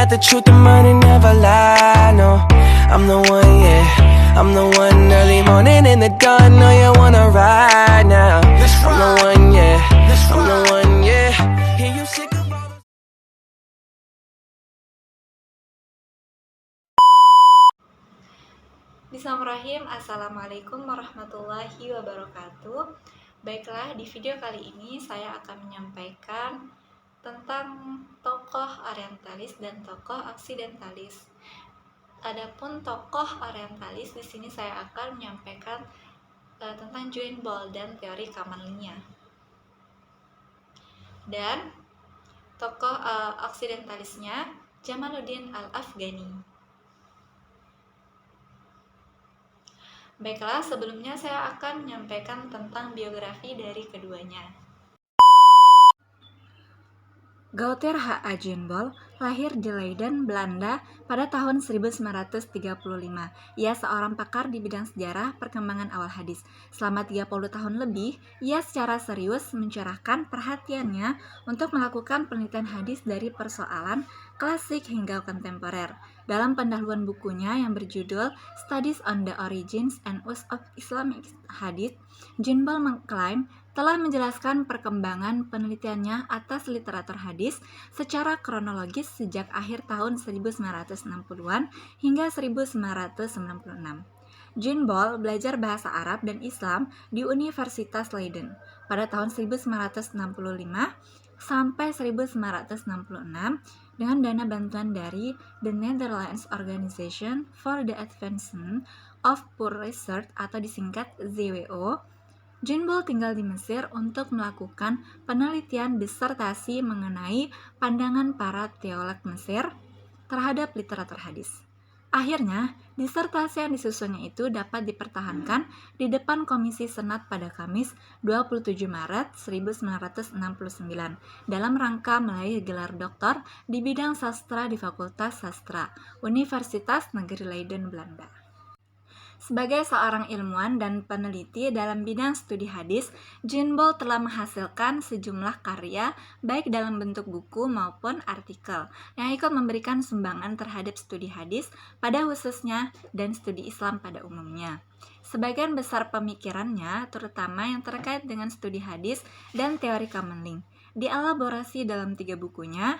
got the truth, the money never lie, no. I'm the one, yeah, I'm the one. Early morning in the dawn, know you wanna ride now. I'm the one, yeah, I'm the one, yeah. Hear you sick of all the... Bismillahirrahmanirrahim. Assalamualaikum warahmatullahi wabarakatuh. Baiklah, di video kali ini saya akan menyampaikan tentang tokoh orientalis dan tokoh oksidentalis. Adapun tokoh orientalis, di sini saya akan menyampaikan tentang John Ball dan teori Kamanlingnya. Dan tokoh oksidentalisnya Jamaluddin Al-Afghani. Baiklah, sebelumnya saya akan menyampaikan tentang biografi dari keduanya. Gauter H.A. John Ball lahir di Leiden, Belanda pada tahun 1935. Ia seorang pakar di bidang sejarah perkembangan awal hadis. Selama 30 tahun lebih, ia secara serius mencerahkan perhatiannya untuk melakukan penelitian hadis dari persoalan klasik hingga kontemporer. Dalam pendahuluan bukunya yang berjudul Studies on the Origins and Use of Islamic Hadith, John Ball mengklaim telah menjelaskan perkembangan penelitiannya atas literatur hadis secara kronologis sejak akhir tahun 1960-an hingga 1996. John Ball belajar bahasa Arab dan Islam di Universitas Leiden pada tahun 1965 sampai 1966 dengan dana bantuan dari The Netherlands Organization for the Advancement of Poor Research atau disingkat ZWO. John Ball tinggal di Mesir untuk melakukan penelitian disertasi mengenai pandangan para teolog Mesir terhadap literatur hadis. Akhirnya, disertasi yang disusunnya itu dapat dipertahankan di depan Komisi Senat pada Kamis 27 Maret 1969 dalam rangka meraih gelar doktor di bidang sastra di Fakultas Sastra, Universitas Negeri Leiden, Belanda. Sebagai seorang ilmuwan dan peneliti dalam bidang studi hadis, John Ball telah menghasilkan sejumlah karya baik dalam bentuk buku maupun artikel yang ikut memberikan sumbangan terhadap studi hadis pada khususnya dan studi Islam pada umumnya. Sebagian besar pemikirannya, terutama yang terkait dengan studi hadis dan teori Kamanling, dielaborasi dalam 3 bukunya,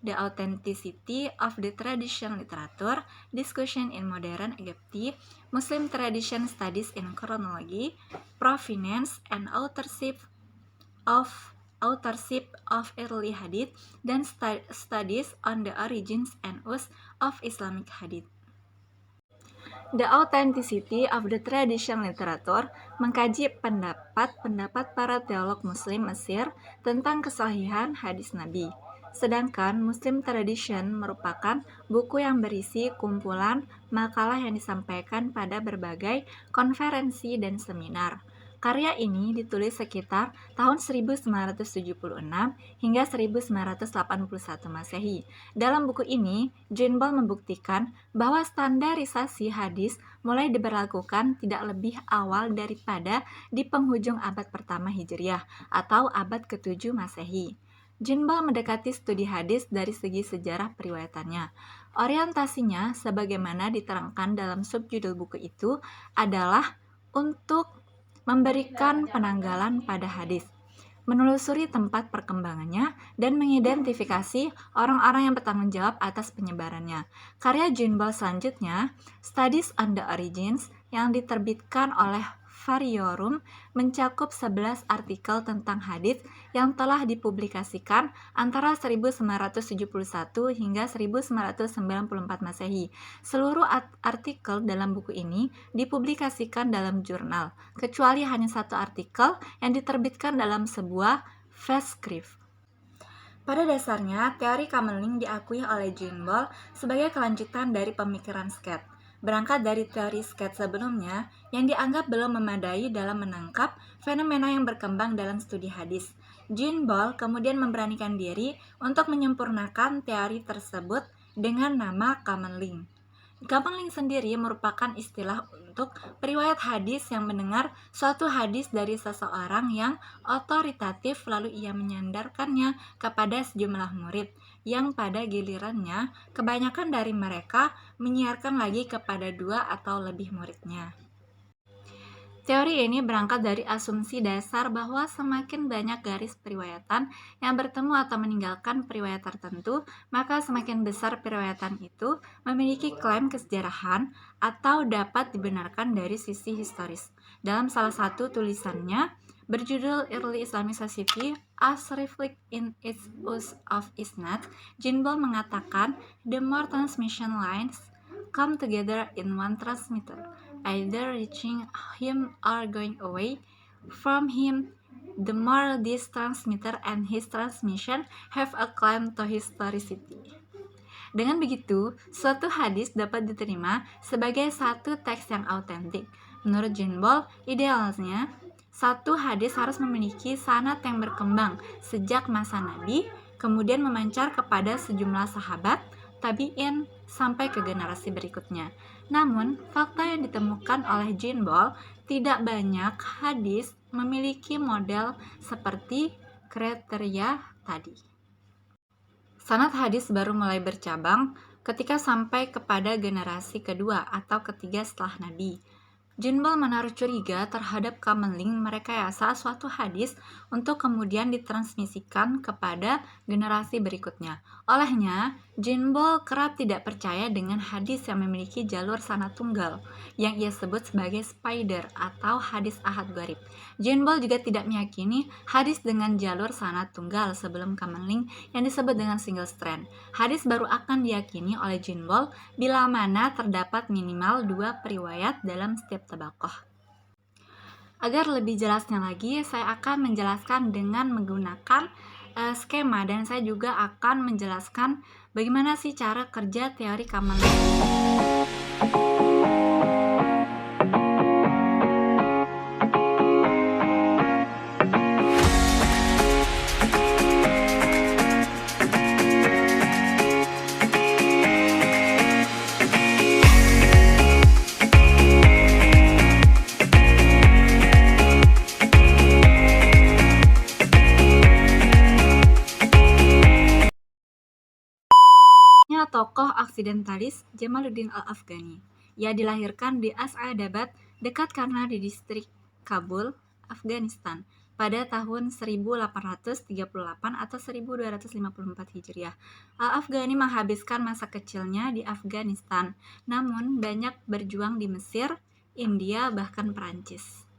The Authenticity of the Tradition Literature, Discussion in Modern Egypt, Muslim Tradition Studies in Chronology, Provenance and Authorship of Early Hadith, dan Studies on the Origins and Use of Islamic Hadith. The Authenticity of the Tradition Literature mengkaji pendapat para teolog Muslim Mesir tentang kesahihan hadis Nabi. Sedangkan Muslim Tradition merupakan buku yang berisi kumpulan makalah yang disampaikan pada berbagai konferensi dan seminar. Karya ini ditulis sekitar tahun 1976 hingga 1981 Masehi. Dalam buku ini, John Ball membuktikan bahwa standarisasi hadis mulai diberlakukan tidak lebih awal daripada di penghujung abad pertama Hijriah atau abad ke-7 Masehi. John Ball mendekati studi hadis dari segi sejarah periwayatannya. Orientasinya, sebagaimana diterangkan dalam subjudul buku itu, adalah untuk memberikan penanggalan pada hadis, menelusuri tempat perkembangannya, dan mengidentifikasi orang-orang yang bertanggung jawab atas penyebarannya. Karya John Ball selanjutnya, Studies on the Origins, yang diterbitkan oleh Variorum, mencakup 11 artikel tentang hadits yang telah dipublikasikan antara 1971 hingga 1994 Masehi. Seluruh artikel dalam buku ini dipublikasikan dalam jurnal, kecuali hanya satu artikel yang diterbitkan dalam sebuah festschrift. Pada dasarnya, teori Kamanling diakui oleh John Ball sebagai kelanjutan dari pemikiran Sked. Berangkat dari teori Sked sebelumnya yang dianggap belum memadai dalam menangkap fenomena yang berkembang dalam studi hadis, John Ball kemudian memberanikan diri untuk menyempurnakan teori tersebut dengan nama Kamanling. Kamanling sendiri merupakan istilah untuk periwayat hadis yang mendengar suatu hadis dari seseorang yang otoritatif lalu ia menyandarkannya kepada sejumlah murid yang pada gilirannya kebanyakan dari mereka menyiarkan lagi kepada 2 atau lebih muridnya. Teori ini berangkat dari asumsi dasar bahwa semakin banyak garis periwayatan yang bertemu atau meninggalkan periwayat tertentu, maka semakin besar periwayatan itu memiliki klaim kesejarahan atau dapat dibenarkan dari sisi historis. Dalam salah satu tulisannya, berjudul Early Islamic Society as Reflect in its Use of Isnad, Jinbol mengatakan, the more transmission lines come together in one transmitter, either reaching him or going away from him, the more this transmitter and his transmission have a claim to historicity. Dengan begitu, suatu hadis dapat diterima sebagai satu teks yang autentik. Menurut Jinbol, idealnya satu hadis harus memiliki sanad yang berkembang sejak masa Nabi, kemudian memancar kepada sejumlah sahabat, tabi'in, sampai ke generasi berikutnya. Namun, fakta yang ditemukan oleh Jinbol, tidak banyak hadis memiliki model seperti kriteria tadi. Sanad hadis baru mulai bercabang ketika sampai kepada generasi kedua atau ketiga setelah Nabi. Jinbol menaruh curiga terhadap Kamanling merekayasa suatu hadis untuk kemudian ditransmisikan kepada generasi berikutnya. Olehnya, Jinbol kerap tidak percaya dengan hadis yang memiliki jalur sanad tunggal, yang ia sebut sebagai spider atau hadis ahad gharib. Jinbol juga tidak meyakini hadis dengan jalur sanad tunggal sebelum Kamanling yang disebut dengan single strand. Hadis baru akan diyakini oleh Jinbol bila mana terdapat minimal 2 periwayat dalam setiap tabakoh. Agar lebih jelasnya lagi, saya akan menjelaskan dengan menggunakan skema, dan saya juga akan menjelaskan bagaimana sih cara kerja teori Kamanling. Tokoh aksidentalis Jamaluddin Al-Afghani. Ia dilahirkan di Asadabad, dekat Karna di distrik Kabul, Afghanistan, pada tahun 1838 atau 1254 Hijriah. Al-Afghani menghabiskan masa kecilnya di Afghanistan, namun banyak berjuang di Mesir, India, bahkan Perancis.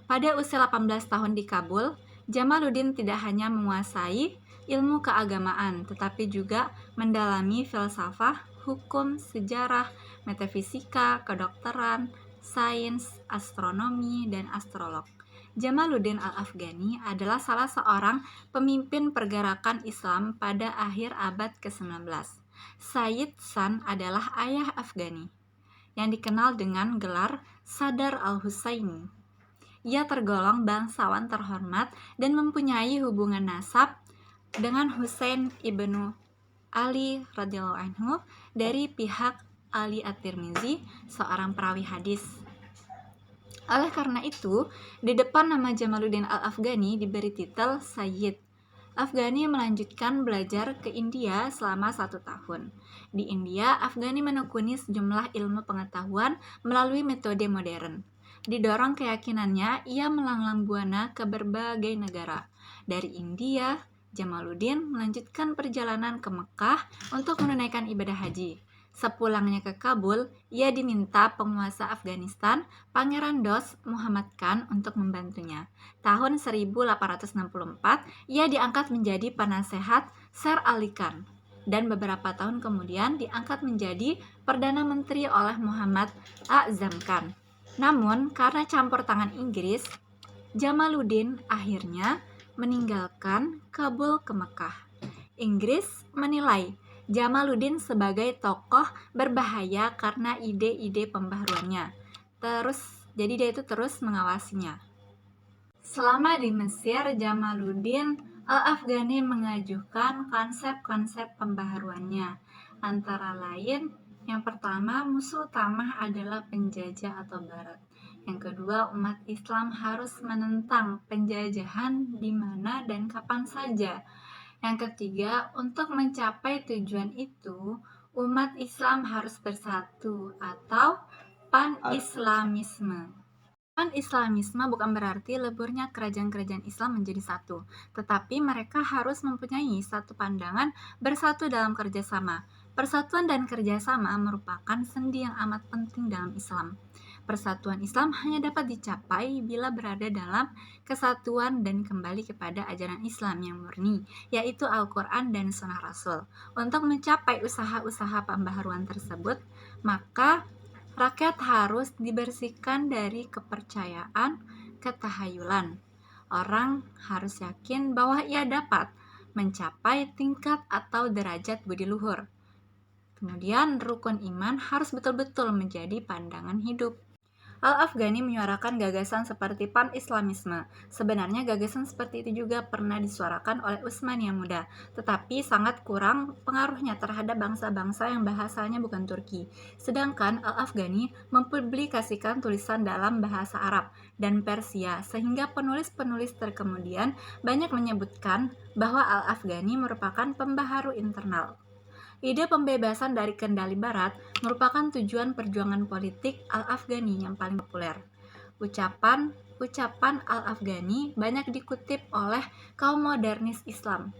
Pada usia 18 tahun di Kabul, Jamaluddin tidak hanya menguasai ilmu keagamaan, tetapi juga mendalami filsafah, hukum, sejarah, metafisika, kedokteran, sains, astronomi, dan astrolog. Jamaluddin Al-Afghani adalah salah seorang pemimpin pergerakan Islam pada akhir abad ke-19. Sayyid San adalah ayah Afghani, yang dikenal dengan gelar Sadar Al-Husaini. Ia tergolong bangsawan terhormat dan mempunyai hubungan nasab dengan Husain ibnu Ali radhiyallahu anhu dari pihak Ali At-Tirmizi, seorang perawi hadis. Oleh karena itu, di depan nama Jamaluddin Al-Afghani diberi titel Sayyid. Afghani melanjutkan belajar ke India selama 1 tahun. Di India, Afghani menekuni sejumlah ilmu pengetahuan melalui metode modern. Didorong keyakinannya, ia melanglang buana ke berbagai negara. Dari India, Jamaluddin melanjutkan perjalanan ke Mekah untuk menunaikan ibadah haji. Sepulangnya ke Kabul, ia diminta penguasa Afghanistan, Pangeran Dost Muhammad Khan, untuk membantunya. Tahun 1864, ia diangkat menjadi penasehat Sir Ali Khan, dan beberapa tahun kemudian diangkat menjadi Perdana Menteri oleh Muhammad A'zam Khan. Namun, karena campur tangan Inggris, Jamaluddin akhirnya meninggalkan Kabul ke Mekah. Inggris menilai Jamaluddin sebagai tokoh berbahaya karena ide-ide pembaharuannya. Jadi dia itu terus mengawasinya. Selama di Mesir, Jamaluddin Al-Afghani mengajukan konsep-konsep pembaharuannya, antara lain Yang pertama, musuh utama adalah penjajah atau barat. Yang kedua, umat Islam harus menentang penjajahan di mana dan kapan saja. Yang ketiga, untuk mencapai tujuan itu, umat Islam harus bersatu atau pan-islamisme. Pan-Islamisme bukan berarti leburnya kerajaan-kerajaan Islam menjadi satu, tetapi mereka harus mempunyai satu pandangan bersatu dalam kerjasama. Persatuan dan kerjasama merupakan sendi yang amat penting dalam Islam. Persatuan Islam hanya dapat dicapai bila berada dalam kesatuan dan kembali kepada ajaran Islam yang murni, yaitu Al-Quran dan Sunnah Rasul. Untuk mencapai usaha-usaha pembaharuan tersebut, maka rakyat harus dibersihkan dari kepercayaan, ketahayulan. Orang harus yakin bahwa ia dapat mencapai tingkat atau derajat budi luhur. Kemudian rukun iman harus betul-betul menjadi pandangan hidup. Al-Afghani menyuarakan gagasan seperti pan-islamisme. Sebenarnya gagasan seperti itu juga pernah disuarakan oleh Utsman yang Muda, tetapi sangat kurang pengaruhnya terhadap bangsa-bangsa yang bahasanya bukan Turki. Sedangkan Al-Afghani mempublikasikan tulisan dalam bahasa Arab dan Persia, sehingga penulis-penulis terkemudian banyak menyebutkan bahwa Al-Afghani merupakan pembaharu internal. Ide pembebasan dari kendali Barat merupakan tujuan perjuangan politik Al-Afghani yang paling populer. Ucapan Al-Afghani banyak dikutip oleh kaum modernis Islam,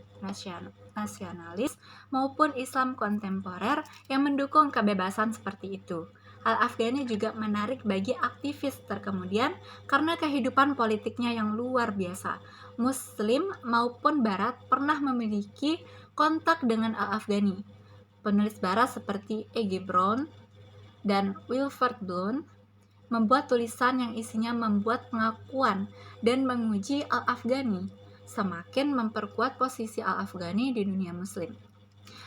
nasionalis, maupun Islam kontemporer yang mendukung kebebasan seperti itu. Al-Afghani juga menarik bagi aktivis terkemudian karena kehidupan politiknya yang luar biasa. Muslim maupun Barat pernah memiliki kontak dengan Al-Afghani. Penulis Barat seperti E.G. Brown dan Wilfred Blunt membuat tulisan yang isinya membuat pengakuan dan menguji Al-Afghani, semakin memperkuat posisi Al-Afghani di dunia Muslim.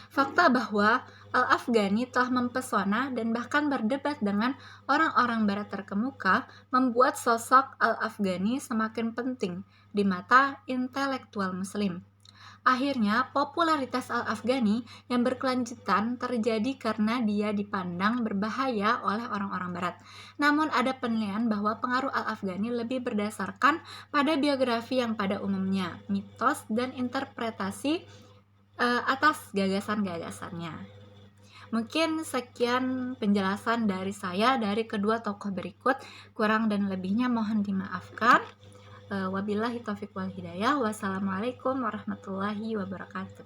Fakta bahwa Al-Afghani telah mempesona dan bahkan berdebat dengan orang-orang Barat terkemuka membuat sosok Al-Afghani semakin penting di mata intelektual Muslim. Akhirnya, popularitas Al-Afghani yang berkelanjutan terjadi karena dia dipandang berbahaya oleh orang-orang Barat. Namun ada penilaian bahwa pengaruh Al-Afghani lebih berdasarkan pada biografi yang pada umumnya, mitos dan interpretasi atas gagasan-gagasannya. Mungkin sekian penjelasan dari saya dari kedua tokoh berikut. Kurang dan lebihnya mohon dimaafkan. Wabillahi taufiq wal hidayah. Wassalamualaikum warahmatullahi wabarakatuh.